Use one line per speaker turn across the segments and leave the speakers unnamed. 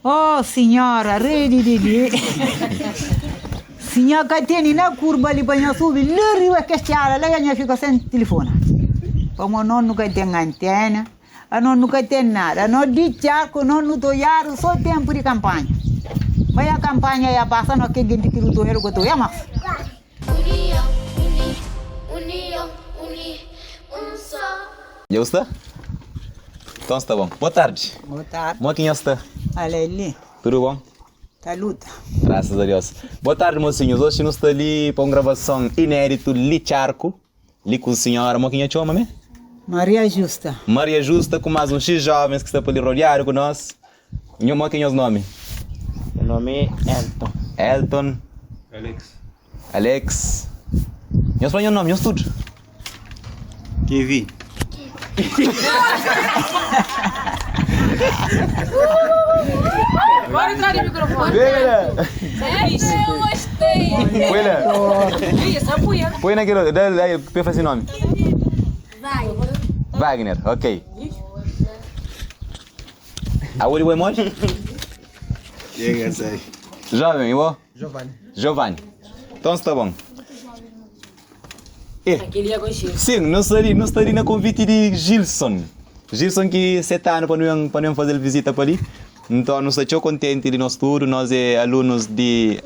Oh, senhora, redi. Senhora, que tem na curva ali para subir, lhe que estiara, lá já fica sem telefone. Como não nunca tem antena, não nunca tem nada, não de charco, não no toiar, só tempo de campanha. Mas a campanha já passa, não que gente que lutou, eu gosto, é mais.
União, um só.
Já está? Então está bom. Boa tarde.
Boa tarde.
Como é que está?
Olha ali,
Tudo bom?
tá luta.
Graças a Deus. Boa tarde, mocinhos. Hoje nós estamos ali para uma gravação inédita ali charco. Ali com a senhora, como é que chama, né?
Maria Justa.
Maria Justa, com mais uns X jovens que estão para ali rodear com nós. E como é que é o nome?
Meu nome é Elton.
Elton. Alex. Nós falamos o nome, nós tudo.
Kevin.
Bora entrar no microfone.
Eu gostei.
Põe lá.
Isso, apoia.
Põe naquele. Dá para fazer nome.
Vai.
Wagner, ok. Aonde o emoji?
Chega, sai.
Jovem, eu?
Giovanni.
Então está bom.
Aquele é gostei.
Sim, nós estaríamos na convite de Gilson. Gilson que 7 anos para não fazer visita para ali. Então, nós estamos contentes de nós tudo. Nós é alunos de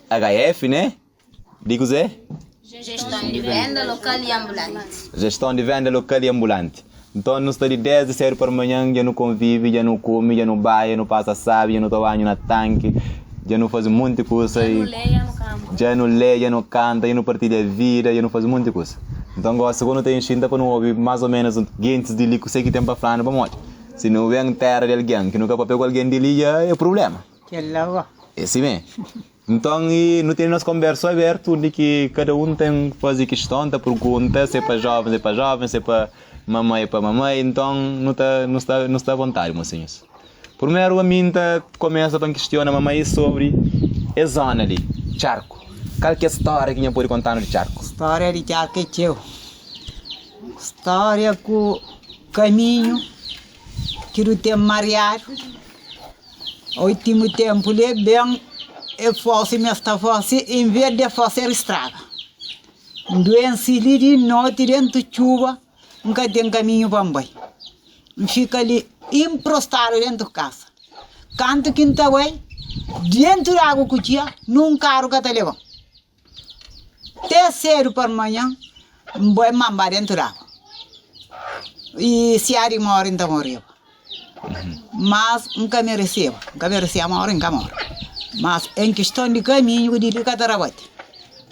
HF, né? Digo Zé?
Gestão de venda local e ambulante.
Gestão de venda local e ambulante. Então, nós estamos de 10 de 0 para amanhã, já não convive, já não come, já não vai, já não passa sabe, já não toma banho na tanque, já não faz um monte de coisa. Já não lê, já não canta, já não partilha vida, já não faz um monte de coisa. Então, agora, segundo tem enchida para não ouvir mais ou menos gente de ali que sei que tem para falar, não vamos. Se não vem terra de alguém que nunca pegou alguém de ali, é problema.
Que logo.
É assim mesmo. Então, não tem nossa conversa aberta, onde que cada um tem que fazer questão, tá pergunta, se é para jovens, se é para mamãe, então não está à vontade, mocinhos. Primeiro, a mim começa a questionar a mamãe sobre a zona ali, Charco. Qual que é a história que a pode contar no Charco?
História de Charco é teu. História com caminho que não tem mareado. O último tempo ele bem é fosse, mas está fosse, em vez de fosse estraga. Doença ali de noite dentro de chuva, nunca tem caminho para mim. Fica ali emprostado dentro de casa. Canto quinta vai, dentro da água que tinha, num carro que está levando. Terceiro para amanhã, vou mamar dentro da água. E se a mora, então morreu. Mas nunca merecia a mora, nunca mora. Mas em questão de caminho, eu diria que era bom.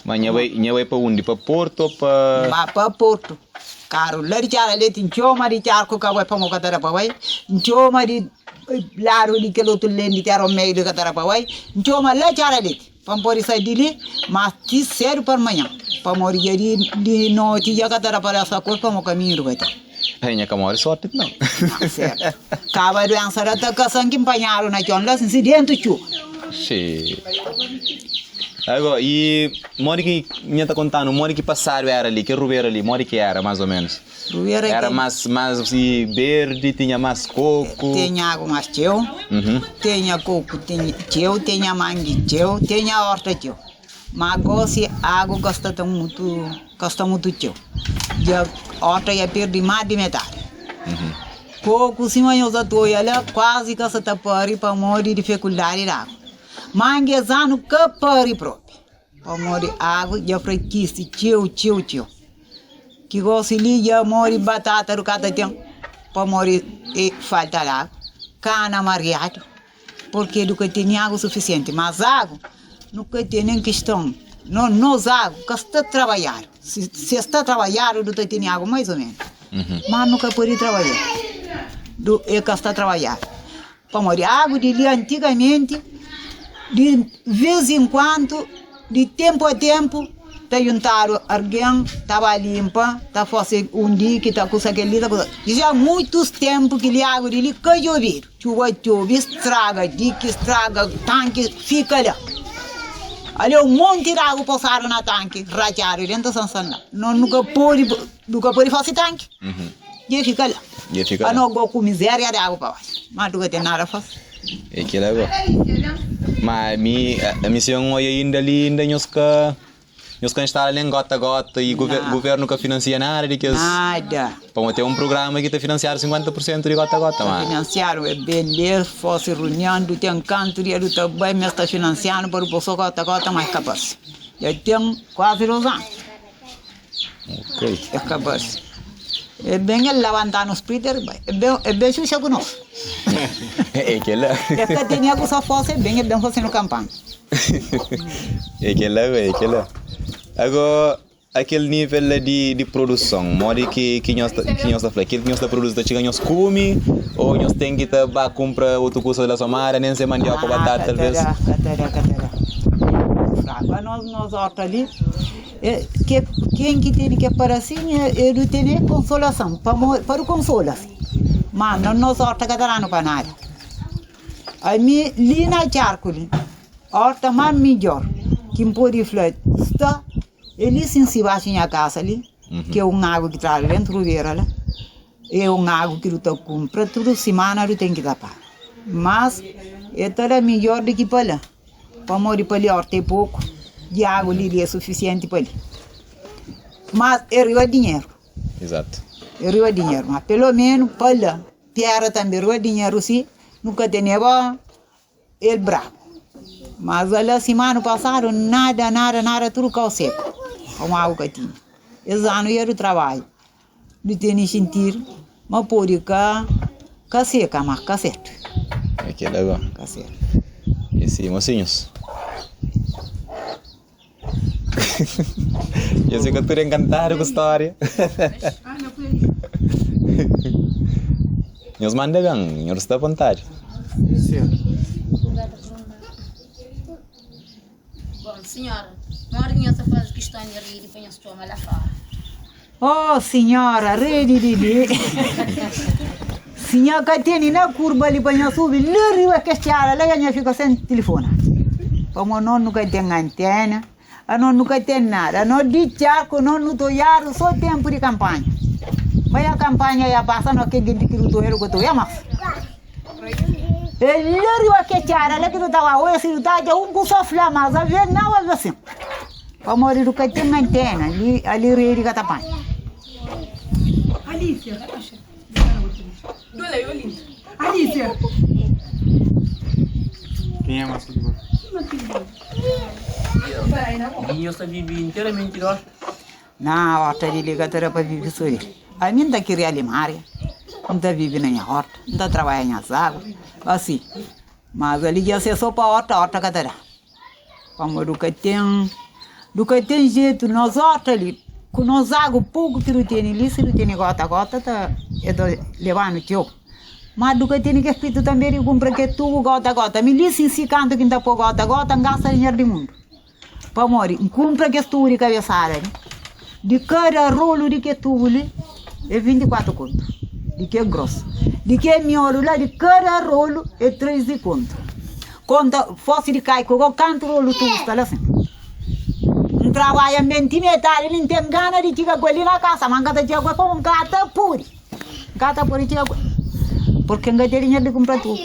Mas não vai para onde? Para Porto ou para...
Mas para Porto. Caro, lá de Charco, ele tem choma de Charco que vai para o Catarapauai, choma de Laro de que outro lendo de terra meio de Catarapauai, choma lá de Charco, para por isso dele, mas que sério para amanhã, para morrer de noite e a Catarapauai essa cor para o caminho do Beto.
Ainda que a mora sorte não.
Certo. Cava do ansara tá caçando que empanharam na chonda, se dentro chu.
Sim. Agora, e mora que minha tá contando, mora que passaram era ali, que rubeira ali, mora que era mais ou menos.
Rubeira
era mais assim, verde, tinha mais coco.
Tinha água mais teu, tinha coco, tinha mangue teu, tinha horta teu. Mas agora se a água custa muito teu. Já horta já perdi mais de metade. Coco, se manhã usa toia, ela quase que se tapari para morrer de dificuldade da água. Mangue zano que pari próprio. Para morrer água, já frequisse, tio. Que gosta ali, já morre batata do catatão. Para morrer e falta água. Cana mareado. Porque nunca tem água suficiente. Mas água, nunca tem nem questão. Não água, que está trabalhando. Se está trabalhando, não tem água mais ou menos. Mas nunca pode trabalhar. É que está trabalhando. Para morrer água de ali antigamente, de vez em quando, de tempo a tempo, está juntado alguém, estava limpa, está fazendo dia que está com aquele já há muitos tempos que a água dele que chover. Chuva, estraga, dique, estraga, tanque, fica lá. Ali monte de água passaram na tanque, racharam dentro da sanção. Nunca pode fazer tanque. E fica lá.
E fica lá.
Não go com miséria de água para baixo. Mas nunca tem nada a fazer.
É que legal. Mas a missão é ainda ali, ainda nós que instala ali em gota a gota e o governo que financia nada de que
Nada.
para ter um programa que está financiar 50% de gota a gota, mas
Financiaram é beleza, fosse reunião do tem canto dia do também mas está financiando para o pessoal gota a gota mais capaz. Já tem quase 2 anos.
ok.
É capaz. É bem ele levantar nos Peter, é bem xuxa com nós.
É que lá.
É que tinha que só fosse bem fazendo campanha.
É que lá. Agora, aquele nível de produção, modo que nós está falando, que nós está produzindo, chega nós come, ou nós tem que comprar outra coisa da somara, nem se mandar para batata, talvez.
Catera. Agora nós horta ali, quem que tem que para assim, ele tem consolação, para o consolação. Mas não nós horta catalano para nada. A mim, ali na Charcoli, horta mais melhor, que pode falar, está, ele se ensibaixo em casa ali, que é água que traz dentro do ver lá, é água que tu compra, toda semana tu tem que tapar. Mas, é toda melhor do que para lá. Para morrer para ali, horta é pouco, de água ali é suficiente para ali. Mas, é rio dinheiro.
Exato.
É rio dinheiro, mas pelo menos para lá, piara também rio dinheiro sim, nunca teneva ele bravo. Mas a semana passada, nada, tudo caiu seco. Com água que tinha. Esse ano era o trabalho. De ter sentir, mas pode ficar seca, mas ficar certo.
É que legal.
Ficar certo.
E sim, mocinhos. Eu sei que eu estou encantado com a história. Nós mandam, nós está à vontade.
Bom, senhora, uma hora que nós fazemos questão de rir e põe-nos toma lá fora.
Oh, senhora, redi. Senhora, que tem na curva ali para nós subir, lhe riu que estiara, lá já fica sem telefone. Como nós nunca tem antena, nós nunca tem nada, nós de chaco, nós não toiaram só tempo de campanha. Mas a campanha já passa, nós que gente que lutou, que tu é mais. Ele riu que estiara, lá que tu estava hoje, se tu estava curso flama, já vê não é assim. Como ele nunca tem antena, ali riu que campanha.
Alicia. Alicia.
Quem é mais futebol?
E eu só vivi inteiramente lá.
Na horta de ligatura para viver sobre. A mim está querendo alimar, não está vivendo na horta, não está trabalhando nas águas, assim. Mas ali já se só para a horta catara. Como do que tem jeito, nós horta ali, com nós água pouco que não tem ali, se não tem gota, tá levando teu. Mas do que tem que espírito também de comprar que tubo gota, me disse se canto que não por gota, gasta dinheiro do mundo. Para morrer, compra que tubo de cabeçada, de cada rolo de que tubo ali, é 24 conto, de que é grosso. De que é miolo lá, de cada rolo é 13 conto. Conta, fosse de caico, canto rolo tubo está lá assim. Trabalha mentimetal, ele não tem gana de tirar coelho na casa, mas gata tirar coelho com gata puri. Gata puri tirar coelho. Porque não tem dinheiro de comprar tudo.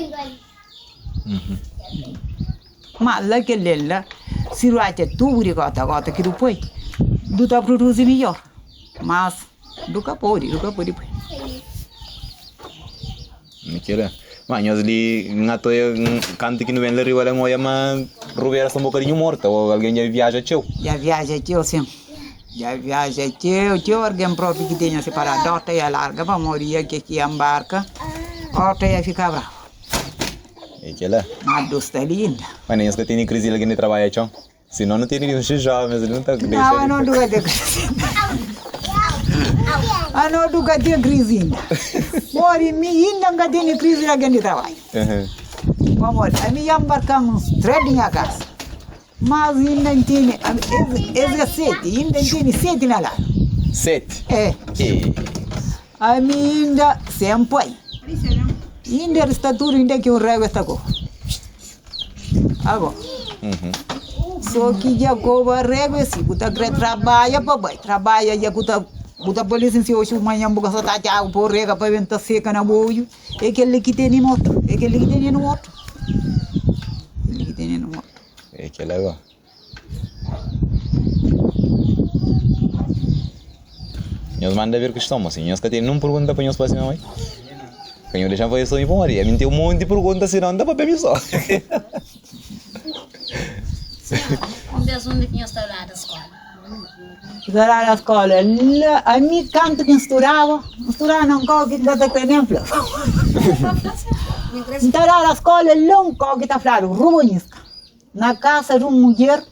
Mas lá que ele lá, se o acha tudo de gata que depois, do tá produzir melhor. Mas, do que pode depois.
Não quero. Mas nós ali, ngato canto que não vem lá rio, ela moia, mas Rubera está um bocadinho morta, ou alguém já viaja teu.
Já viaja teu, sim. Já viaja teu, alguém próprio que tenha separado, a horta ia larga, para morrer que embarca, a horta ia ficar brava.
É que lá.
Mas do está linda.
Mas nem se tem crise lá que não trabalha teu. Senão não tem nenhum jovem, ele não está com
Não, não duga de crise. Não duga de crise ainda. Mori, me ainda não tem crise lá que não trabalha. Vamos, a mim embarcamos 3 dias a casa. Mas ainda não tem, é 7, ainda não tem 7 na lá.
7?
É. A mim ainda sempre. Ainda está tudo ainda que o rego está com. Agora. Só que já cova rego assim, puta trabalha para bem, trabalha já puta polícia se hoje manhã buga só tá por rega para venta seca na boio, é aquele que tem no moto, menino morto.
É que legal. Nós manda ver questão, assim, nós que tem não pergunta para nós para assim, não é? Quem eu deixar fazer isso aí, bom, ali, me tem um monte de perguntas, assim, não dá para ver só.
Um beijo onde tinha estudado a escola.
Estudar na escola, a mim canto que estudava não coque da exemplo. Estudar na escola, não coque está falando, ruinisca. Na casa de uma mulher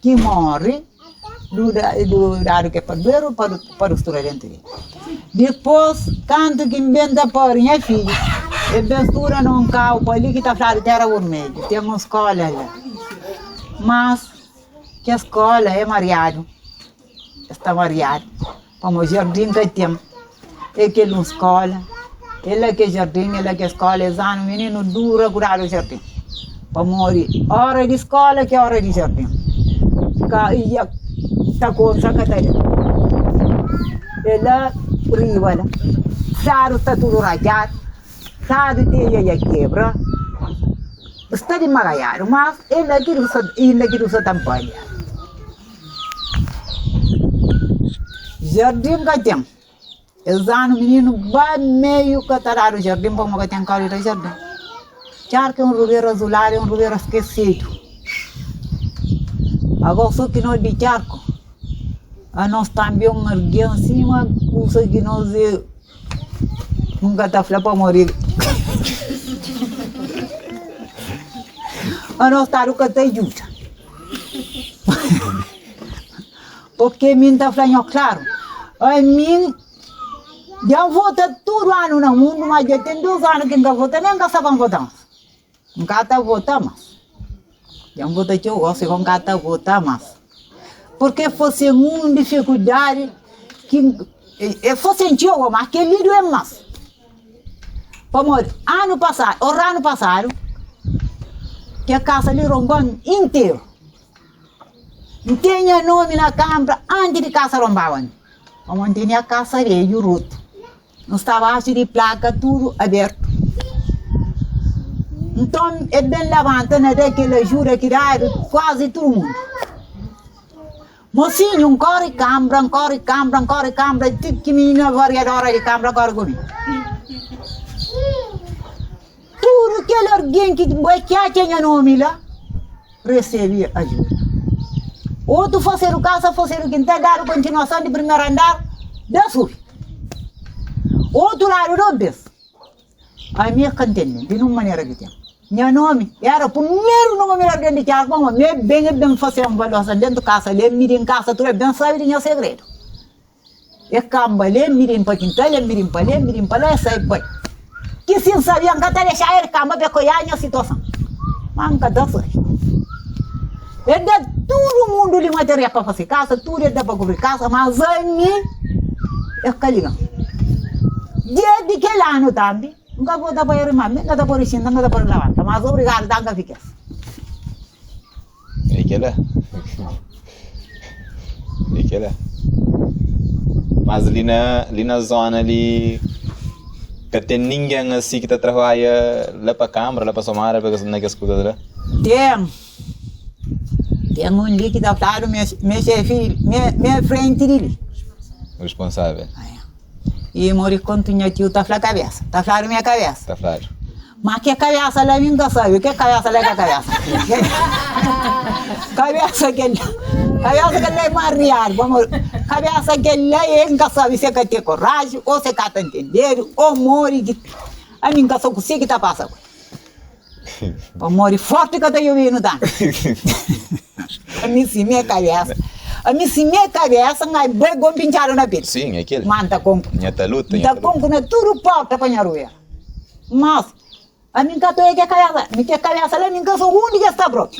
que morre, do horário que é para o estudante. Depois, canto que inventa para minha filha, e mistura num carro, para ali que está falando, terra vermelha, tem uma escola lá. Mas, que a escola é mariado. Está variado, como o jardim que tem, é que ele escola, ele é que jardim, ele é que escola, exame, menino dura curar o jardim, para morrer, hora de escola que hora de jardim, está com secretária, ela riva lá, sabe está tudo rajado, sabe tem a quebra, está de magaiar, mas ele é que usa tampalha. Jardim que tem, exame menino vai meio catarar o jardim para uma tem cara de jardim. Charque é um lugar azulado, é um lugar esquecido. Agora só que nós de charco, a nós também erguer em cima, coisa que nós nunca está falando para morrer. A nós está o que tem justa. Porque mim está falando claro. A mim já vota todo ano no mundo, mas já tem 2 anos que não vota, nem estavam votando. Nunca está votando mais. Já vota que eu gosto, nunca está votando mais. Porque fosse uma dificuldade, que fosse em Tioga, mas que lido é mais. Como ano passado, que a casa ali rombou inteiro. Não tinha nome na Câmara antes de casa rombavam. Como tinha a casa ali, o ruto. Não estava de placa, tudo aberto. Então, é bem levantando até que ele jura que dá quase todo mundo. Mocinho, um corre Câmara, tudo que menina variadora de Câmara, agora comigo. Tudo que alguém que tinha nome lá, recebia ajuda. Outro fazer o casa, fazer o quintal, dar continuação de primeiro andar, desce. Outro lado, não desce. A minha cantena, de uma maneira que tem. Meu nome era o primeiro nome que alguém tinha, como bem fazer uma valorização dentro da casa, ele mira em casa, tudo bem, sabe de segredo. E camba, ele mira em quintal, ele mira para lá, sai bem. Que se sabia que até deixar ele camba, para cuidar a situação. Manca desce. Ele dá todo mundo de material para fazer casa, tudo dá para cobrir casa, mas a mim é calinho. Desde que ano também, nunca vou dar para ir mais, nunca dá para ir xingar, nunca dá para ir lavar, mas obrigado, dá que fica.
É que é. É que é. Mas ali na zona ali, que tem ninguém assim que trabalha lá para a Câmara, lá para a Somara, para que não é que as coisas lá? Tem um ali que está falando, meu chefe, minha frente dele. Responsável. E morri quando tinha tio, está falando cabeça. Está falando minha cabeça. Está falando. Mas que cabeça lá nunca sabe, que cabeça lá é que cabeça. Cabeça que ele é mariado, cabeça que ele é nunca sabe se é que tem coragem, ou se é que está entendendo, ou morre, a mim nunca só consigo que está passando. Para morrer forte que eu tenho vindo, tá? A mim sim, minha cabeça. A mim sim, minha cabeça, mas bem pinchado na pele. Sim, é aquele. Manta com. Nhata luta, nhata luta. Com na tudo porta para nharuia. Mas, a mim que eu tenho que cabeça, minha cabeça lá, minha sou única está pronto.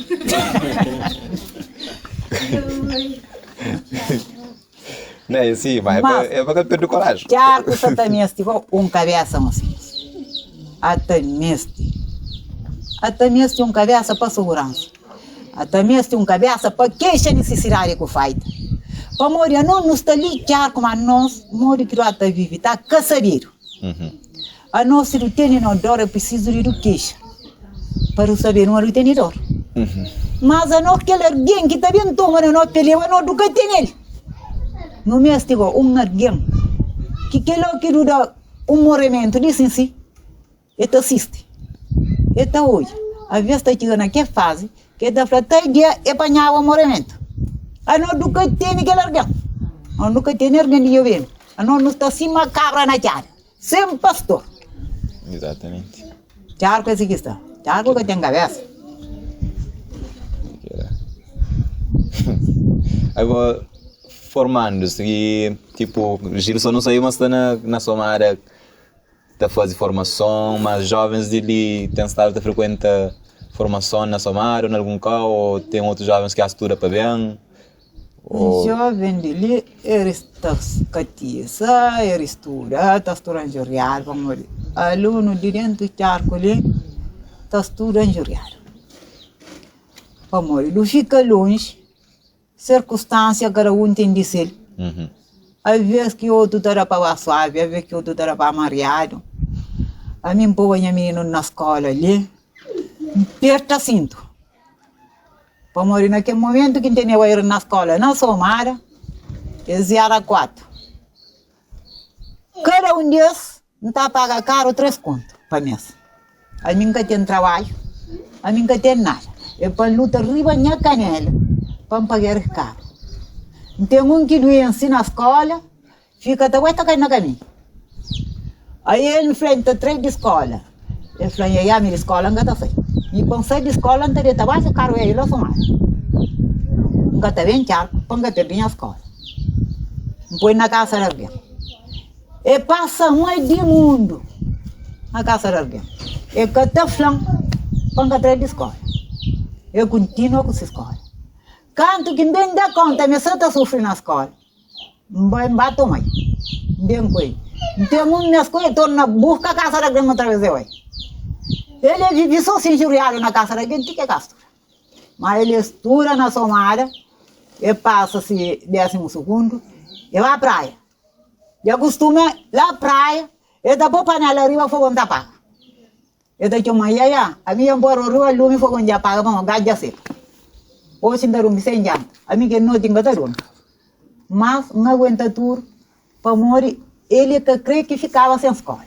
Não é assim, mas é para ter coragem. Já que você também estivou cabeça, assim. Até mesmo cabeça para segurança. Até mesmo cabeça para queixa necessidade que faz. Para morrer, não está ali, como a nós, morrer que lá está vivo, está caçadeiro. A nós, se não tem dor, é preciso de queixa. Para saber, não tem dor.
Mas a nós que alguém que está bem tomando nós peleia nós do que tem ele. No mês tigo alguém que lo que dá movimento disso si, eta assiste. Eta hoje, a vez está chegando naquela fase que está falando dia é apanhar o movimento. A nós do que tem aquele alguém. A nós do que tem alguém de ver. A nós não está cima cabra na cara. Sem pastor.
Exatamente.
Charco é que está. Charco que tem cabeça.
Agora, formando-se e, tipo, Gilson não saiu, mas está na sua área, está a fazer formação, mas jovens dele têm estado a frequentar formação na sua área, ou em algum carro, ou tem outros jovens que estuda para bem? Ou...
Jovem dele, ele está catiça, ele estuda, está estudando juriar, vamos ver. Aluno de dentro do charco ali, está estudando juriar. Vamos ver, ele fica longe, circunstância que cada um tem de ser. Às vezes que outro está para suave, às vezes que outro está para mareado. A mim põe a menino na escola ali, aperta cinto. Para morrer naquele momento que tinha que ir na escola, na somara, eles eram 4. Cada um deles não está a pagar caro 3 contos para mês. A mim que tem trabalho, a mim que tem nada. É para lutar riba minha canela, para pagar caro. Tem um que doença na escola, fica até o na caminho. Aí ele enfrenta 3 de escola. Ele fala, e a minha escola não está certo. E quando sai de escola, não tem trabalho, o caro é ele, somar. Nunca está bem charco, para perder a escola. Põe na casa de alguém. E passa mais de mundo na casa de alguém. E que está falando, para atrás de escola. Eu continuo com essa escola. Quanto que bem dá conta, me está sofrendo na escola. Não bato mais. Bem coisa. Então, minhas coisas tornam busca a casa de alguém outra vez. Ele vive só sem juriado na casa de alguém, que é gasto. Mas ele estuda na sua área, e passa-se 12º, e vai à praia. E acostuma lá à praia, e dá para panela arriba, fogo não apaga. E dá uma iaia, a minha embora o rio, lume fogo não apaga, para uma gaja seca. Hoje ainda não sem janta, a minha que não tem batalhão. Mas não aguenta tudo, para morrer, ele que crê que ficava sem escola.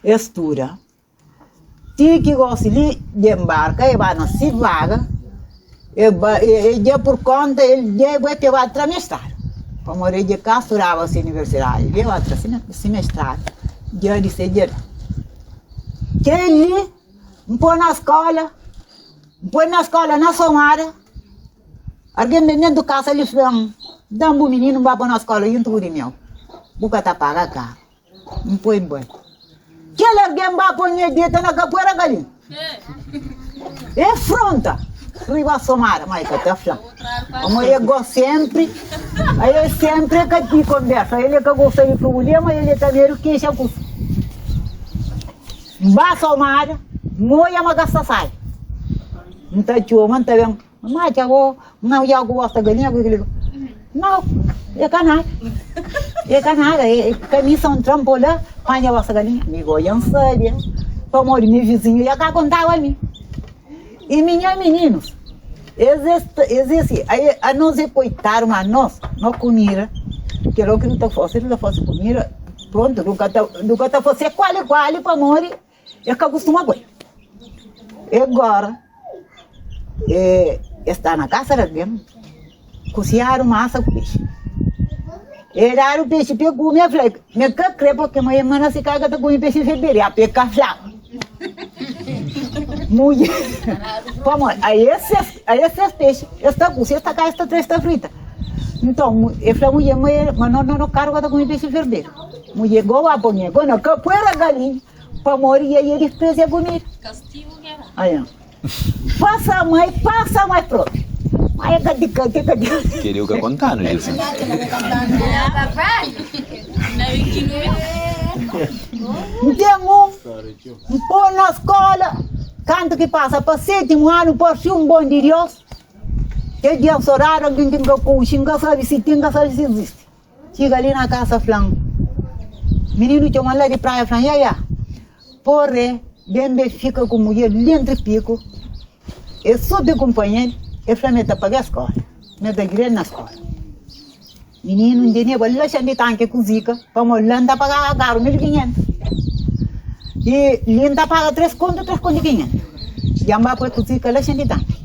Estuda. Tinha que gosta de embarcar, e vai na vaga, e já por conta, ele já vai ter o trimestral. Para morrer de cá, estudava-se na universidade, ele vai semestral, já de ser. Que ele põe na escola na somara, alguém dentro do casa, ele fala, dá um menino, vai para na escola, e tudo de meu, buca tá paga cá, não põe bem. Que alguém vai pôr dieta na capoeira galinha. É fronta. Riba somara, mas que tá falando. Como eu gosto sempre, aí eu sempre que te conversa. Ele que gosta de problema, ele também queixa com isso. Vai somara, moia uma gasta sai. Então, tio, mano, tá vendo? Mas já vou, não, já gosto da galinha, não, é canal. É canal, é camisa um trampolim, panha vossa galinha. Me goiam sabia, para morrer meu vizinho, já cá contava a mim. E minha meninos, existe, aí a nós coitaram a nós comida, que logo que não fosse comida, pronto, nunca tá fosse qual para morrer, é que acostuma com ele. E agora, está na casa de alguém, cozinharam massa com peixe. Era o peixe, pegou minha falei, me crê porque minha irmã se caga com o peixe fevereiro, a pecar flava. Mulher, vamos, aí esses peixes, esta cozinha, esta cá, esta três, esta frita. Então, eu falei, mulher, mas não carga com o peixe fevereiro. Mulher, goa, põe, quando capoeira galinha, para morrer, aí eles prezam a comida.
Castigo que era.
Aí, passa mais pronto. Aí é cadê?
Queria o que contar, não é isso?
Temos pôr na escola, canto que passa para 7º ano, por si um bom de Deus. Que dia horário, alguém tem que xingar, sabe se existe. Chega ali na casa, falando, menino tinha uma lá de praia, falando, porra, bem fica com mulher dentro do pico, Eu sou de companheiro, eu falei, me pagar a escola, me dá grande na escola. Menino, um dia, eu lá de tanque cozica, para molhar, não pagar caro, 1.500. E linda paga 3 contos, 500. Jamba para cozica, lá de tanque.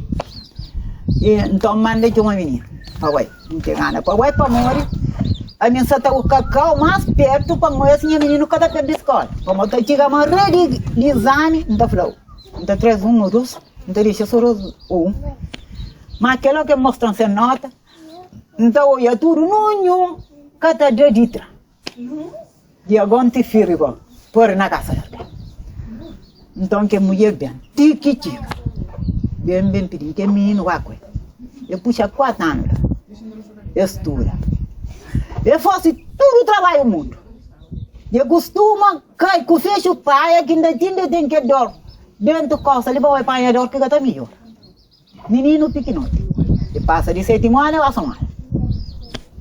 E então, manda de uma menina, para vai, não tem nada, para vai, para morrer. A minha sata o cacau mais perto para morrer, assim, a menino cada perto da escola. Como eu chega uma rede de exame, não falou. Então, 3 números, então, deixa só 1. Mas aquilo que mostram sem nota, então, eu tudo não cada dia de tra. E agora te firma, por na casa. Então, que mulher bem, tiki, bem, pedi, que menino vai coisa. Eu puxa 4 anos, eu estudo. Eu faço tudo o trabalho do mundo. Eu costumo cair com fecho o pai, que ainda tem que dormir. Dentro do costa, ele vai para dormir, que está melhor. Menino pequenote. E passa de 7 anos, eu assumo.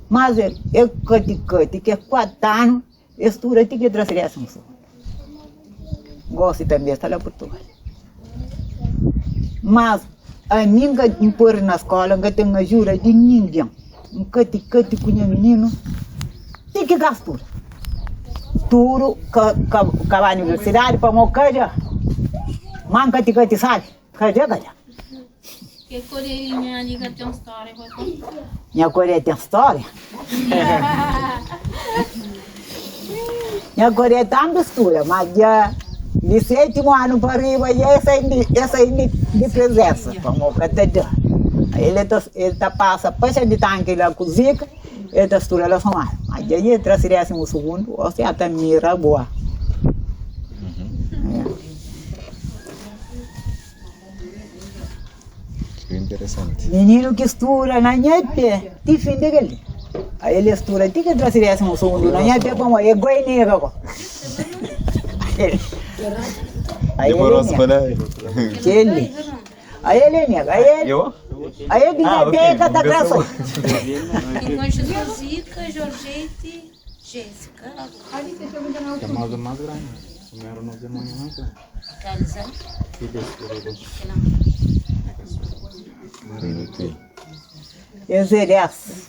Mas eu cati, que é 4 anos, estudo, tem que trazer essa moça. Gosto também de estar lá por Portugal. Mas a ninguém impor na escola, não tem ajuda de ninguém. Um cati com o menino, tem que gastar. Tudo, com a universidade, para mocar, manca de cati, sabe? Cadê?
Que Coreia ali que tem uma história, vai contar.
Minha Coreia tem história? Minha Coreia tem mistura, mas já de 7 anos para arriba, essa aí de presença, vamos catedrar. Ele está passa peixe de tanque lá cozica, ele está mistura lá fora. Mas já ele traz o segundo, ou seja, até mira boa.
Interessante.
Menino que estuda na nhepe, te fim dele. Aí ele estuda, tem que trazer esse segundo na nhepe, como é goi nega.
Demorou-se para
ele. Aí ele nega, aí ele diz, cada graça.
Quem gosta de música, Georgette, Jéssica.
É mais grande. Não era nos irmãos mais grandes.
Realizando.
Exerece.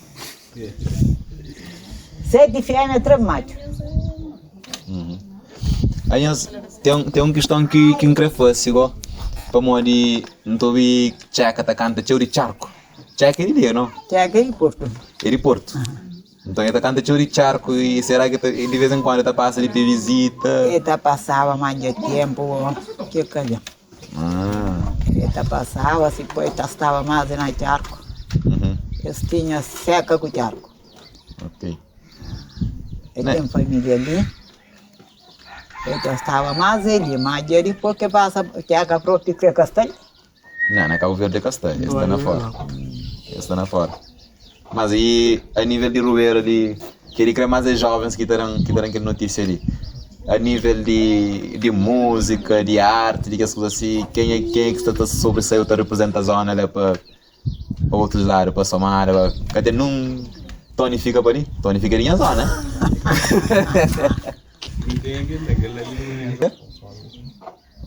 7 férias traumático.
Aí tem uma questão que me quer fazer, igual. Como de não estou vi checa tá canta de charco. Checa ele dia, não?
Checa em Porto.
Ele Porto. Então ele tá canta de charco e será que de vez em quando ele passa ali para visita?
Ele passava mais de tempo, que calhar. Ele passava, se depois estava mais na charco. Eles tinham seca com o charco.
Ok.
Ele tem família ali. Ele estava mais ali, mas ele porque passa charca própria que é castanho.
Não, na Cabo Verde é castanho, ele está na fora. Ele está na fora. Mas e a nível de Rueiro ali, que ele quer mais jovens que terão aquela notícia ali. A nível de música, de arte, de coisas assim, quem é que está sobressaiu, está representa a zona ali para outros lados, para somar, cadê não Tony fica por ali? Tony fica ali na zona.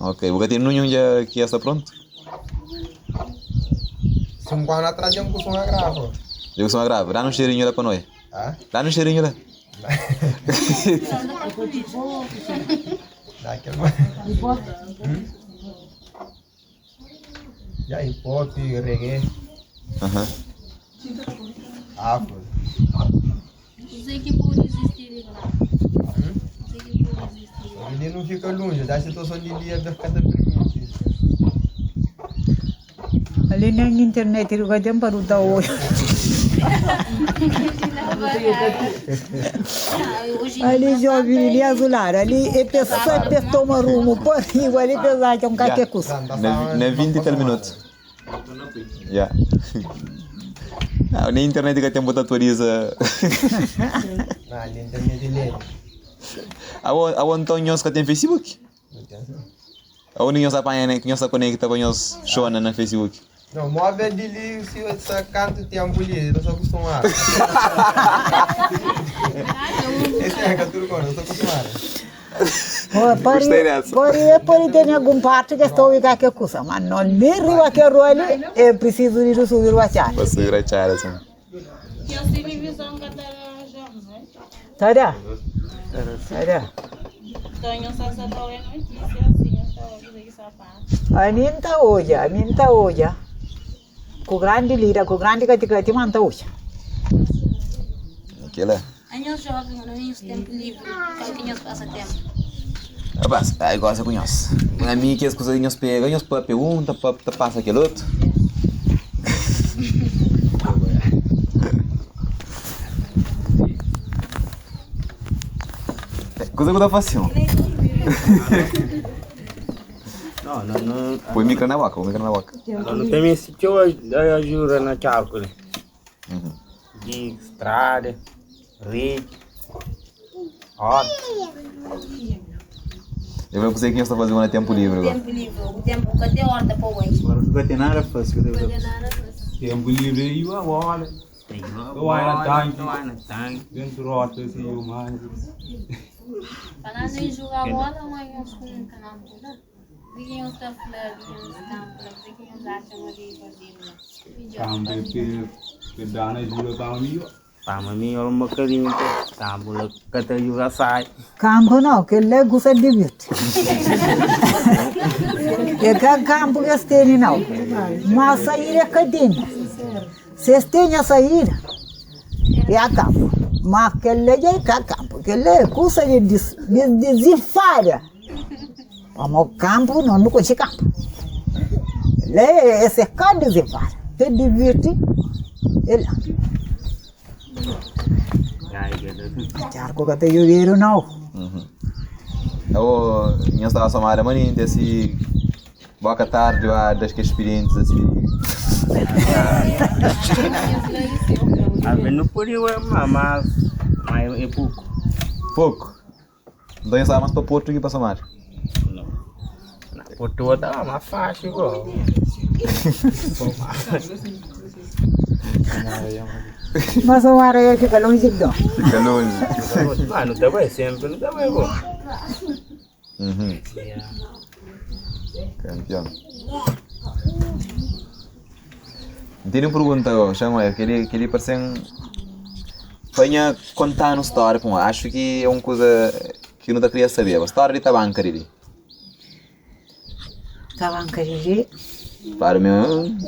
Ok, o que não já que está pronto?
5 anos atrás eu me uma grava.
Eu sou uma grave, dá um cheirinho lá para nós. Dá um cheirinho lá.
Dá aquela. Já hip hop, reggae, afro.
Sei que por existir lá. Sei que por existir.
Ele não fica longe, dá a situação de dia da cada pergunta.
Ali na internet ele vai para o da hoje. Ali já vi ele azular, ali é pessoa que toma rumo, por aí, ali pesar que é um catecuço.
Nem 20 minutos. Já. Na internet que tem botar atualiza.
Na internet ele.
A Antônio que tem Facebook? A União apanha que nós conecta para nós show na Facebook.
Não, móvel dele se essa canto tem ambulância, eu sou acostumado. Esse é que tudo quando eu sou acostumado.
Gostei dessa.
Pode ter algum parte que estou a que coisa, mas não nem riba que role é preciso ir subir o achar.
Para subir a chara, assim.
E a televisão que está já,
Tada.
então eu só dou a notícia assim, eu só vou dizer sapato.
A minha hoje. Com grande lira, com grande caticate, manta hoje.
Aquilo é.
Aí eu jogo no meu tempo livre, que eu passo tempo.
Rapaz, aí gosta com nós. A mim que as coisinhas pegam, nós pergunta, passa aquele outro. Coisa que dá fácil.
Não.
Põe micro na boca,
Não tem esse que eu ajudo na chácara. De estrada, rede, horta.
Eu vou dizer que nós estamos fazendo no tempo livre agora.
Tempo livre, o tempo que tem horta para hoje.
Agora não vai ter nada fácil.
Não tem nada para
Tempo livre e a bola. Eu vai na tanque. Dentro do rota, assim, eu manjo.
Falando em jogar bola, mas eu sou um campo, né? Ninguém está falando, ninguém acham ali fazer.
Campo que dá na jura para mim.
Para mim, eu não quero campo que te ajuda sai.
Campo não, que ele gosta de dividir. É que campo que tem não. Mas sair é cadinho. Se tem a sair, é a campo. Mas que ele é campo, que ele gosta de desinfar. Vamos campo, não conhece campo. Ele é cercado de desinfar. Se diverte, ele Charco que te lloviero não.
Eu estava a somar a mania desse boa tarde, das que experiências assim.
A ver, não podia, mas é pouco.
Pouco. Então eu estava mais para Porto que para somar.
Por tu tá mais fácil, igual.
Mas o ar é que longe do.
Fica longe.
Não também, sempre não também, pô.
Campeão. Tem uma pergunta, Samuel, que ele parece venha contar uma história com acho que é uma coisa que eu não queria saber. A história de Tabanca, ali.
Tabanca de
Para mim,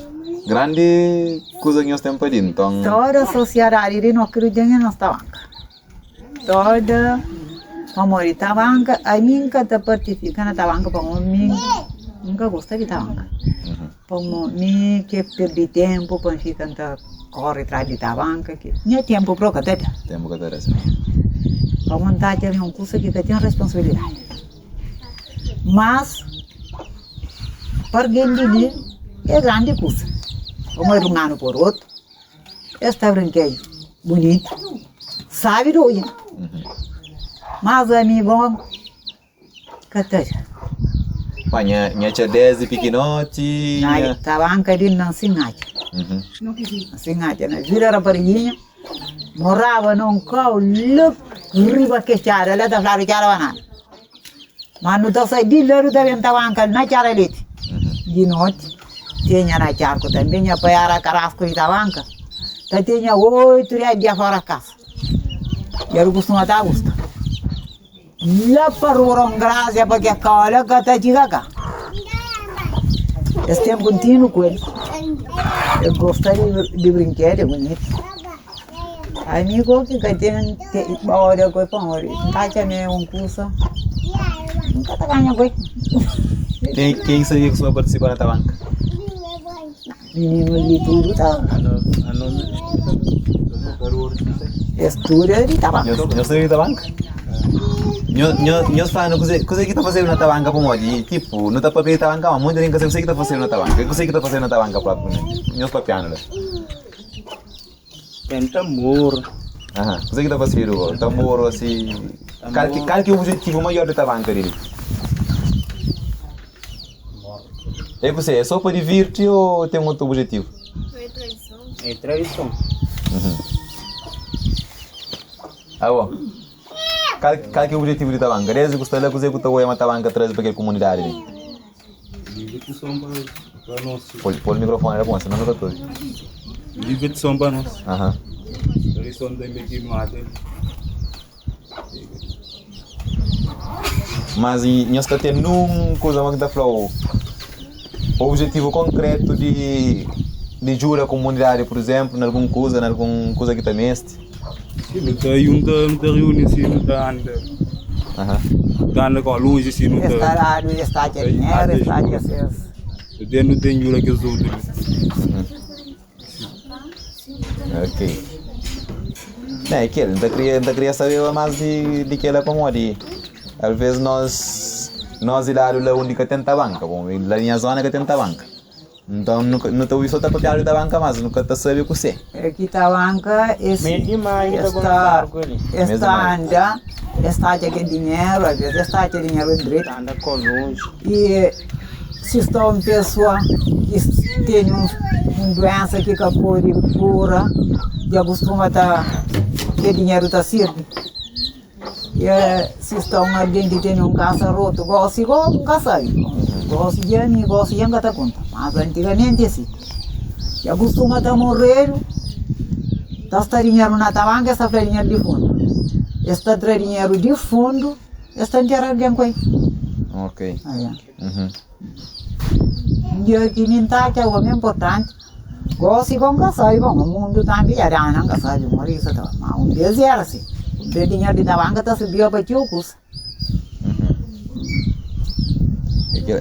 grande coisa que nós temos para então.
toda a sociedade não acredita na Tabanca. Toda a maioria Tabanca, a mim que está participando na Tabanca, para mim, nunca gostei de Tabanca. Para mim, que perdi tempo para ficar corre atrás de Tabanca, que não é tempo para o que
Tempo que interessa.
para montar é uma coisa que tem responsabilidade. Mas, para quem diz, é grande coisa. Como é um ano por outro, esta brinquedo bonito, sabe do hoje. Mas, amigo, que tal?
Minha tia 10 pequenote.
Tabanca de não se engaja. Não se engaja, na vira era pariguinha, morava num cão, riba que chara, ela está falando que era banana. Mas não está saindo de lá, não está Tabanca, na chara leite. De noite, tinha na charco também, apoiar a carrasco de Tabanca. Tinha 8 reais de fora da casa. E eu costumava estar a gostar. Lá para o Rongraça, porque a cola que está chegando. Esse tempo contínuo com ele. Eu gostaria de brincar, é bonito. Amigo que tem hora com a hora, nunca tinha um curso. Nunca está ganhando coisa.
Quem sabia que você vai participar na Tabanca?
Menino de tudo, tá? Estuda de Tabanca.
Eu sei de Tabanca? Nós falamos, coisa que está fazendo na Tabanca para hoje, tipo, não está para ver Tabanca, mas muita gente sabe o que está fazendo na Tabanca. O que está fazendo na Tabanca para nós para piano?
Tem tambor.
Aham, o que está fazendo? Tambor, assim... Qual que é o objetivo maior da Tabanca dele? É você, é só para divertir ou tem um outro objetivo?
É tradição.
Ah, bom. qual que é o objetivo de Tabanca? Desde que você está lá, que o Tabanca traz para a comunidade?
Libertação para nós.
Põe o microfone, é bom, senão não está tudo.
Libertação para nós.
Aham.
Eles são da aqui no até.
Mas nós está tendo uma coisa que está falando. O objetivo concreto de ajuda a comunidade, por exemplo, em alguma coisa que está neste.
Sim, não está reunindo, sim, não está andando. Está andando com a luz, assim, não está.
Estarado, está de dinheiro, está de acesso.
Não tem jura que os outros.
Ok. É que ele ainda queria saber mais de que ela como ali. Às vezes nós iremos lá onde que tem banca, bom, lá minha zona que tem banca. Então não estou só para copiar da banca, mas nunca está sabe o que você.
Aqui está a banca, está anda, está de dinheiro, às vezes está de dinheiro direito.
Anda com luz.
E se está uma pessoa que tem uma doença que pode cura, já costuma estar que dinheiro está sirve. E se está alguém que tem casa rota, gosta de casa, gosta de não está conta. Mas antigamente assim, já costuma estar morrer, está dinheiro na tabanca, está dinheiro de fundo. Está dinheiro de fundo, está enterrado alguém com ele.
Ok.
E aqui nem está que é o importante. Gosto de casa, bom, o mundo também era não casa de morrer, isso tá. Mas vez era assim. O dinheiro de tabanca está subindo para o custo.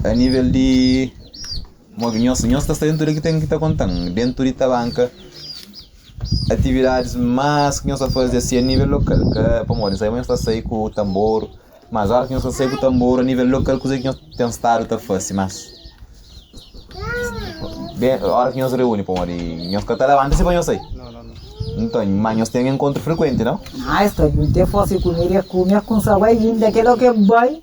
A nível de nós está dentro do que tem que estar contando, dentro de Tabanca, atividades mais que nós fazemos assim a nível local, que para nós está sair com o tambor, mas a hora que nós sair com o tambor a nível local, coisa que nós temos estado a fazer, mas bem, a hora que nós reúne, para nós que está levando se para nós sair. Então, mas nós temos encontro frequente, não?
Ah, estou de fosse comer com sabor ainda aquilo que vai.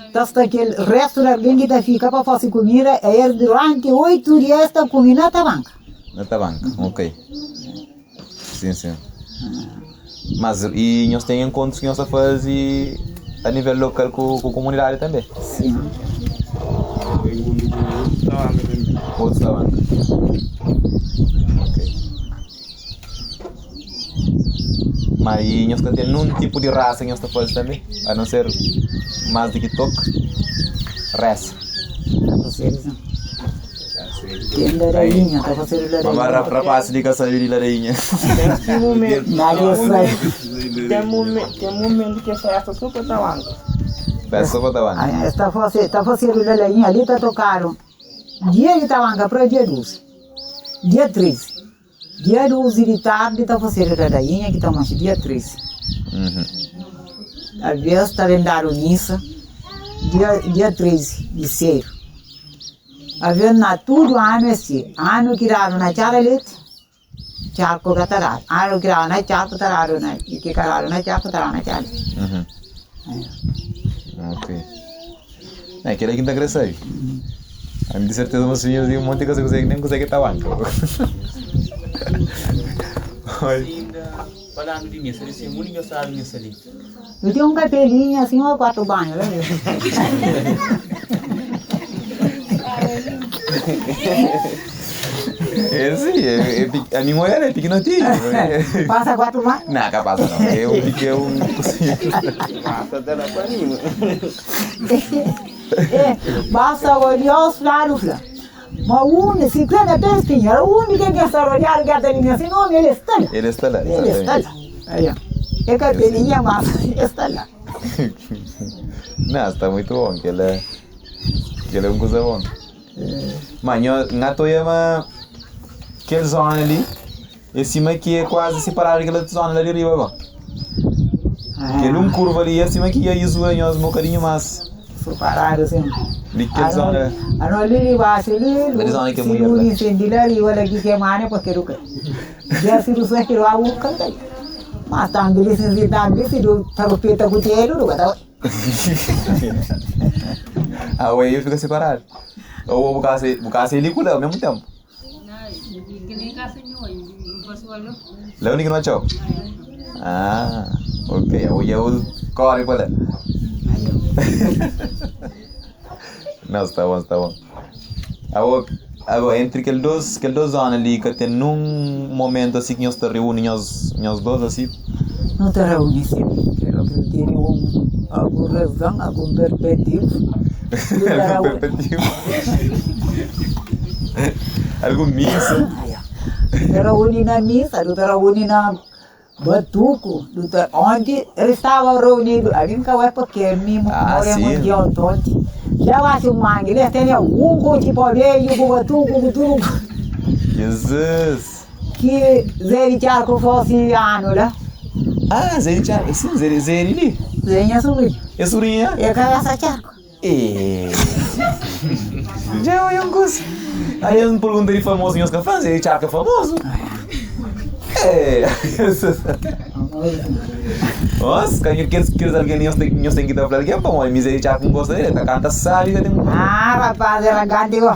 Então, aquele resto da gente que fica para fazer comida, é durante 8 dias está comendo na tabanca.
Na Tabanca, ok. Sim. Mas e nós temos encontros que nós fazemos a nível local com a comunidade também?
Sim.
Outros Tabanca. Ok. Mas e nós temos nenhum tipo de raça que nós fazemos também? A não ser mais do que toque? Raça.
Tem laranjinha, está fazendo laranjinha.
Mas rapaz, liga essa de laranjinha.
Tem momento.
Nada sai.
Tem momento que essa festa só para Tabanca.
Peça para Tabanca.
Está fazendo laranjinha ali, está tocando. Dia de tabanca para dia 12. Dia 13. Dia 12 de tarde está fazendo laranjinha, que estamos dia 13. Às vezes está vendendo missa, dia 13 de cedo. Às vezes na tudo ano assim, ano que era na charalete, charco catarado, ano que era na charco tarado, na que carado na charco tarado na charalete.
Ok. É aquele que está crescendo. A minha certeza é que eu um monte de coisa que nem consegue estar banco.
Falando de missa, eles têm muito engraçado nisso ali.
Eu tenho capelinho assim, ou 4 banhos, né?
Esse, a minha mulher é pequenotinha.
Passa 4 banhos?
Não, capaz não. Eu fiquei
Passa dela para mim.
Basta olhar os lados lá. Mas o único, se cada vez que era o único que está olhando que a linha assim, não, ele está lá.
Ele está lá.
Ele está lá. Aí, é capelinha, mas ele está lá.
Não, está muito bom. Que ele é uma coisa boa. Mas na toia, aquela zona ali, em cima aqui é quase separado daquela zona ali arriba. Aquele um curva ali, em cima aqui é isso, um bocadinho mais.
Separado assim.
Daquela zona.
A não lhe basta, ele
zona que é
se
mulher,
não
né?
incendila ali, olha aqui que é mana, porque eu quero. Já se você quer algo, canta. Mas também se também se do tarupeta com dinheiro, não vai.
Ah, o aí fica separado. Ou o caso ele cula ao mesmo tempo.
Que nem casa nenhuma, eu posso olhar.
Lá único não é tchau. Ah, Ok, eu corre para lá. Não, está bom. Agora, entre aqueles dois anos ali, que tem num momento assim que nós te reunimos, nós dois assim.
Não te reúne sim. Quero que tenha alguma razão, algum perspectivo.
Algo missa.
Te reúne na missa, te reúne na Batuco, onde ele estava reunido. Ali nunca vai porque mesmo moremos de ontem. Já vai se mangue, ele tem um tipo de Batuco, tudo.
Jesus.
Que Zé Charco fosse ano, né?
Ah, Zé Charco, sim, Zé ali.
Zé minha sobrinha.
É sobrinha?
É cabeça Charco.
Já é um gosto. Aí eu me perguntei famoso em Oscar França, Zé Charco é famoso. Nossa, quando queres alguém, nós temos que dar para alguém, pô, mas Zé Charco não gosta dele, tá canta sabe que tem.
Rapaz, era gantigo.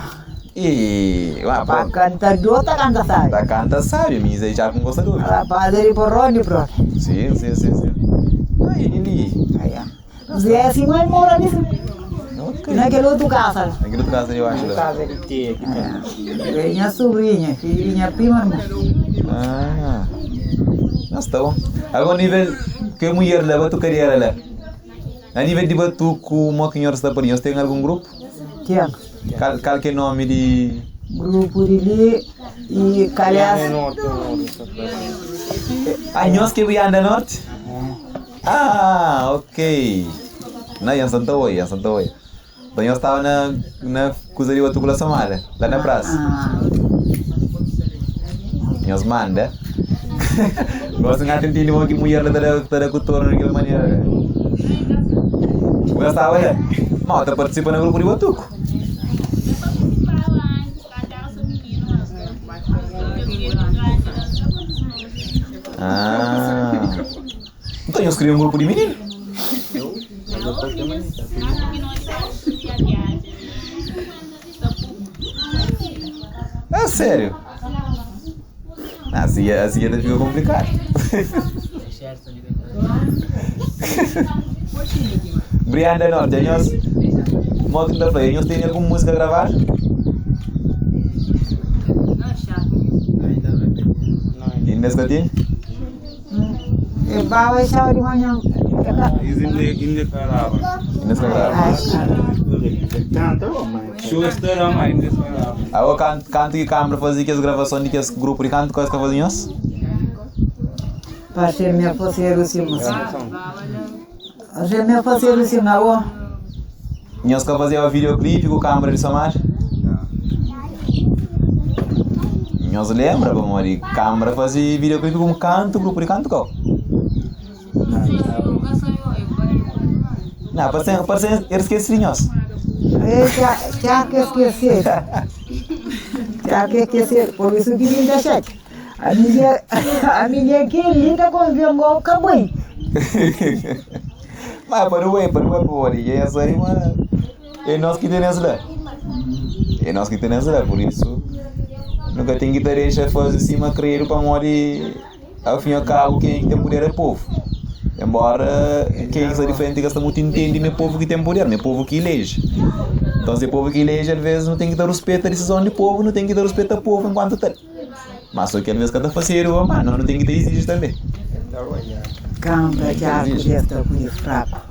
Rapaz,
cantador tá canta sabe.
Tá canta sabe, mas Zé Charco não gosta dele.
Rapaz, ele porrone, bro.
Sim. Aí, ele.
Zé assim, mas mora nisso. Naquele outro casa.
Naquele outro casa, eu acho.
Casa que tem. Minha sobrinha, filhinha, prima.
Nossa, tá bom. Agora, nível que mulher leva tu carreira lá. A nível de Batuco, como que nós está por aí? Tem algum grupo?
Tem.
Qual que é o nome de...
Grupo de ali e calhas.
Nós que viam da norte? Ok. Não, em Santa Oi. Então eu estava na coisa de Batuco La Samara, lá na praça. Nós manda. Gosto de atender uma mulher da cultura daquela maneira. Gostava, né? Mas tá participando do grupo de Batuco. Então eu criei um grupo de menino. É sério? Assim fica complicado. Brianda Norte, nós tem alguma música a gravar? Ainda está tem?
Eu bawa essa de manhã.
Inde kalaba.
Ainda está gravar.
Show estará mais inde kalaba.
Agora canto que câmera fazia que as gravações de que esse grupo de canto quase que fazem nós?
Para ser minha parceira assim, ser minha parceira assim na rua.
Nós que fazia o videoclipe com câmera de Samar? Nós lembra, vamos ali, câmera fazia videoclipe com canto, grupo de canto qual? Não, parece esqueci nós.
Já que esquecer. Já que esquecer, por isso que me deixa. A minha que linda com o violão acabou.
Mas para o por aí, é só uma. É nós que temos lá. Por isso nunca tem que deixar fazer cima criar para morrer. Ao fim e ao cabo, quem tem poder é o povo. Embora quem está diferente que está muito entende meu povo que tem poder, meu povo que elege. Então se o povo que elege, às vezes não tem que dar respeito à decisão do povo, não tem que dar respeito ao povo enquanto tal. Mas só que às vezes cada parceiro, mano, não tem que ter exigir também.
Câmara já está com fraco.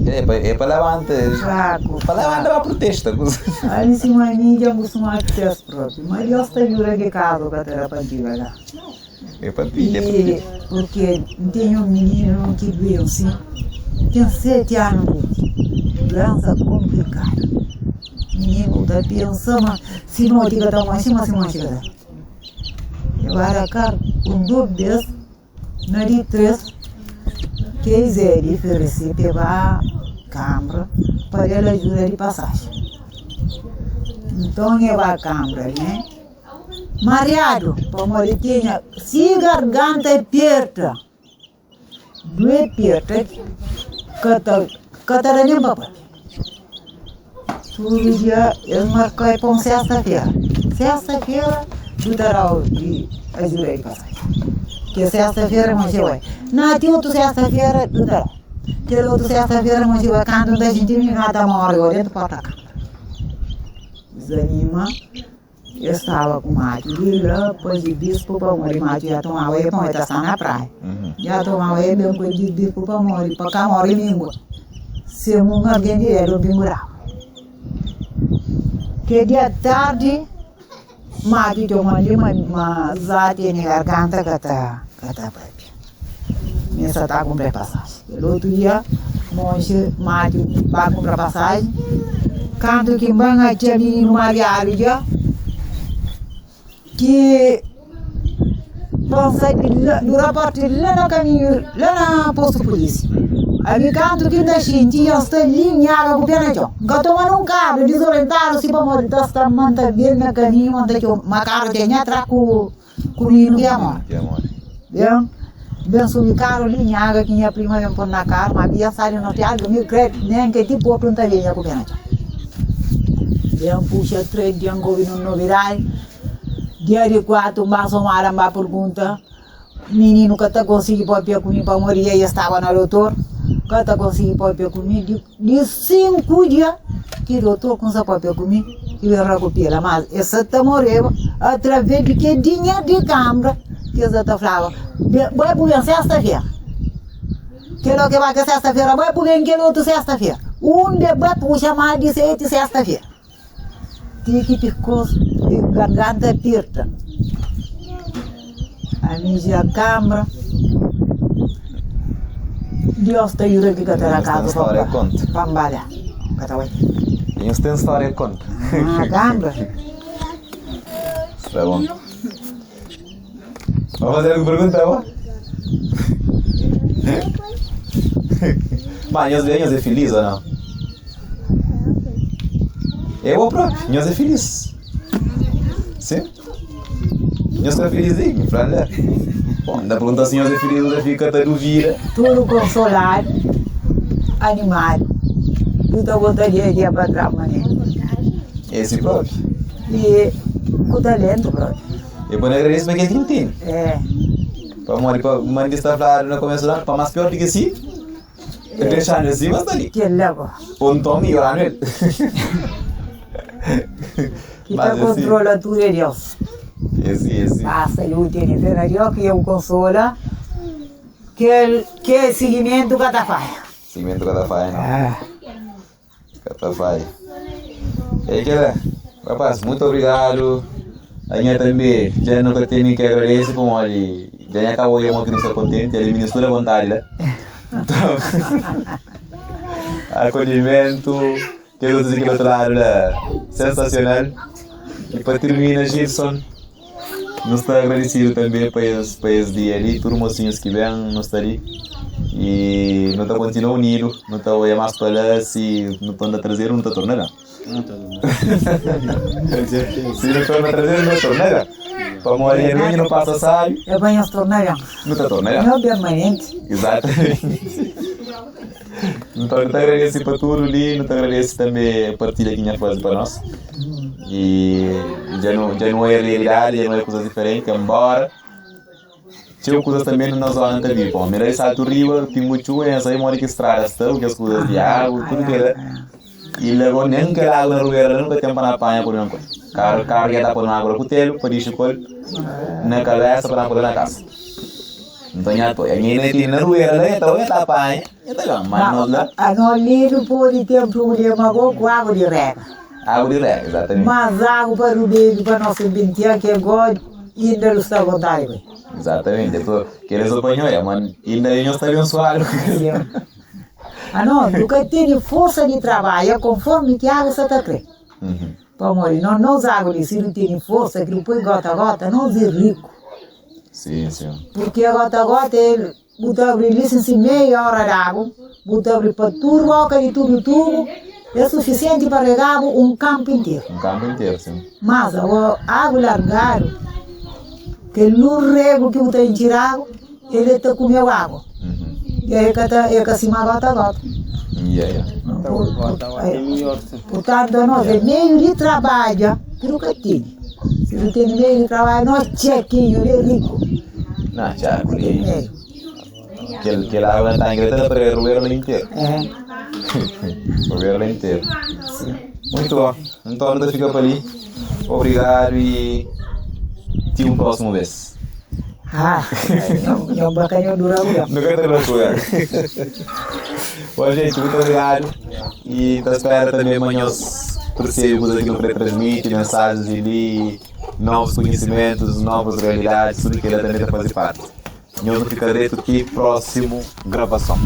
É para levantar.
Fraco.
Para levantar para protesta.
Ali em cima de já costuma acesso próprio. Mas eu estou jurando que caso para ter a partida.
É para pedir.
Porque tem um menino que veio assim, tem 7 anos, doença complicada. Menino está pensando, se não tiver tão mais, se tiver. Agora, cara, com 2 vezes, na de 3, que ele oferece para a Câmara para ele ajudar de passagem. Então, ele vai à Câmara, né? Mariado, como ele tinha, se garganta aperta, 2 apertas, cata nem papai. Todo dia ele marcou para sexta-feira. Sexta-feira, tu dará de ajudar de passagem. Que sexta-feira, mas eu é. Não, tinha outra sexta-feira, tudo lá. Que outra sexta-feira, mas eu é. Quando a gente me mata uma hora, eu dentro para cá. Desanima. Eu estava com o mato de lá, depois de bispo para morrer, mato já tomava banho para estar na praia. Já tomava banho, bem com de bispo para morrer, para cá morrer língua. Se eu não alguém de ele, eu bingurava. Que dia tarde, mato de uma lima, mas já tem garganta que está própria. Nessa está com passagem. No outro dia, monge, mato, vai comprar passagem. Quando que banha tinha menino mariado já, que pensa no rapporto lá no caminho, lá na posto polícia. Aí canto que da gente ia estar linha com pena jo. Gatomando carro desorientado se para morrer está manta bem na caminho, manta jo, macaro tinha traco com menino que amor. Bem, bem subi carro linha que minha prima vem por na carro, mas ia sair no teatro, me credo nem que tipo outro não vinha com pena jo. Bem puxa trem de governo novidade. Dia de 4, mas uma pergunta, menino que está conseguindo papel comigo para morrer, e estava no doutor, que está conseguindo papel comigo, de 5 dias, que o doutor com esse papel comigo, e eu recupero, mas essa está morrendo, através de que dinheiro de câmara, que essa está falando, vai por sexta-feira, que é o que vai que sexta-feira, vai por que outro sexta-feira, vai puxar mais de 7 sexta-feira. Tinha que ficar garganta aperta. A minha câmara. Deus está aí que está na casa para trabalhar.
Tem história que conta.
A câmara.
Tá bom. Vamos fazer alguma pergunta, ó? Mas nós é feliz ou não? Eu próprio, nós é feliz. Sim? Nós estamos felizinhos, Franda. Bom, da pergunta se nós é feliz, nós fica até dúvida.
Tudo consolado, animado. Tudo gostaria de ir para trás, mané.
Esse próprio.
E o talento próprio.
Eu vou agradecer para quem tem.
É.
Para morrer, para manifestar no começo do ano, para mais pior do que assim. Eu deixando assim, mas ali.
Que leva.
Ponto e orando ele.
Que está controla tudo é Deus.
Esse.
Passa e o tem Deus que eu consola. Que seguimento cada faz.
Seguimento cada faz, não? Cada faz. E que rapaz, muito obrigado. A minha também, já nunca tenho que agradecer por onde já acabou eu que não estou contente, ele me mistura vontade, né? Então, acolhimento. Quero dizer que do outro lado é sensacional. E para terminar, Gilson, nós estamos agradecidos também para esse dia ali, todos os mocinhos que vêm, nós estamos ali. E nós estamos continuando unidos, nós estamos mais para se não estamos a trazer, não está tornando.
Não está
Se não estamos a trazer, não está tornando. Para morrer bem, não passa sábio.
É bem as torneiras.
Não está tornando.
Não é permanente.
Exatamente. Então, eu te agradeço para tudo ali, eu te agradeço também a partilha que tinha faz para nós. E já não é realidade, já não é coisa diferente, embora. Tinha coisas também na zona que vi, pô, melhor salto riba, tem muito essa aí mora que estrada, estão, que as coisas de água, tudo que era. E logo nem que a água na rua nunca tem para apanhar por uma coisa. Carro já está por água no cutelo, para isso na cabeça para pôr na casa. Então, a minha tem na rua, então está apanha, então mas não dá.
A nós livros pode ter um problema com água de rega.
Água de rega, exatamente.
Mas água para o bebê, para nós sentir que é God, ainda não está vontade.
Exatamente, que eles apanham, mas ainda não está abençoado.
Não, nunca tem força de trabalho, conforme que a água está crendo. Para morrer, não águas, se não tem força, que depois gota a gota, não é rico.
Sim.
Porque a gota, ele botar abrir licença meia hora de água, botar abrir para tudo, boca de tudo, é suficiente para regar um campo inteiro.
Um campo inteiro, sim.
Mas a água largada, que no rego que você tirar, ele está comendo água. E aí que acima gota. Portanto, nós é meio de trabalho, que nunca tem. Se não tem meio de trabalho, nós chequinho, ele é rico.
Não, Thiago,
É.
que lá vai estar engretando para o verão inteiro.
É.
O verão inteiro. Muito bom. Então, não fica por ali. Obrigado e até uma próxima vez.
Yang bakal dura udah.
Não quero ter loucura. Bom, gente, muito obrigado. E então, espero também amanhã percebemos aqui no Transmite, mensagens ali, novos conhecimentos, novas realidades, tudo que ele também está fazer parte. E eu não ficarei aqui próximo gravação.